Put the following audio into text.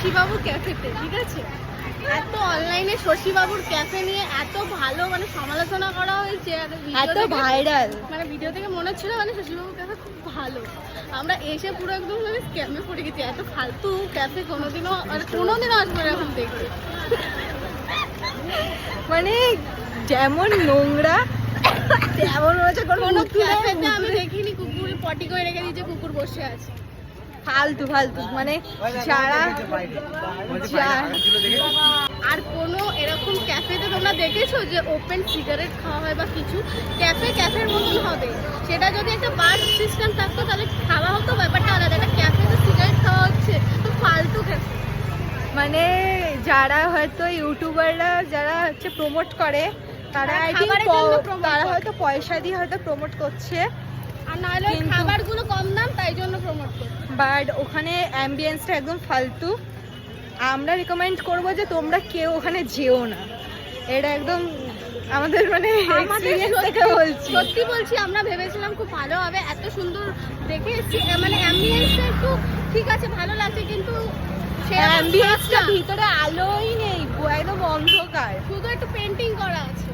শশীবাবু ক্যাফেতে, ঠিক আছে? এত অনলাইনে শশীবাবুর ক্যাফে নিয়ে এত ভালো মানে সমালোচনা করা হয়েছে, এত ভাইরাল, মানে ভিডিও থেকে মনে হচ্ছিল মানে শশীবাবুর ক্যাফে খুব ভালো। আমরা এসে পুরো একদম মানে স্ক্যামে পড়ে গেছি, এত ফালতু ক্যাফে কোনোদিনও আসবে না এখন দেখতে। মানে যেমন নোংরা তেমন হচ্ছে কোনো ক্যাফেতে আমি দেখিনি কুকুর পটি করে রেখে দিয়েছে, কুকুর বসে আছে। ফালতু ফালতু মানে যারা আর কোনো এরকম ক্যাফেতে তোমরা দেখেছো যে ওপেন সিগারেট খাওয়া হয় বা কিছু? ক্যাফের মতন হবে, সেটা যদি একটা বার সিস্টেম থাকতো তাহলে খাওয়া হতো, ব্যাপারটা আলাদা। একটা ক্যাফেতে সিগারেট খাওয়া হচ্ছে তো ফালতু ক্যাফে। মানে যারা হয়তো ইউটিউবাররা যারা হচ্ছে প্রমোট করে তারা তারা হয়তো পয়সা দিয়ে হয়তো প্রমোট করছে, আর নাহলে খাবারগুলো কম দাম তাই জন্য প্রমোট করছে। বাট ওখানে অ্যাম্বিয়েন্সটা একদম ফালতু। আমরা রিকমেন্ড করবো যে তোমরা কেউ ওখানে যেও না, এটা একদম আমাদের মানে এক্সপেরিয়েন্স থেকে বলছি। সত্যি বলছি, আমরা ভেবেছিলাম খুব ভালো হবে, এত সুন্দর দেখে এসেছি, মানে অ্যাম্বিয়েন্সটা একটু ঠিক আছে ভালো লাগছে, কিন্তু অ্যাম্বিয়েন্সটা ভিতরে আলোই নেই, একদম অন্ধকার, শুধু একটু পেন্টিং করা আছে।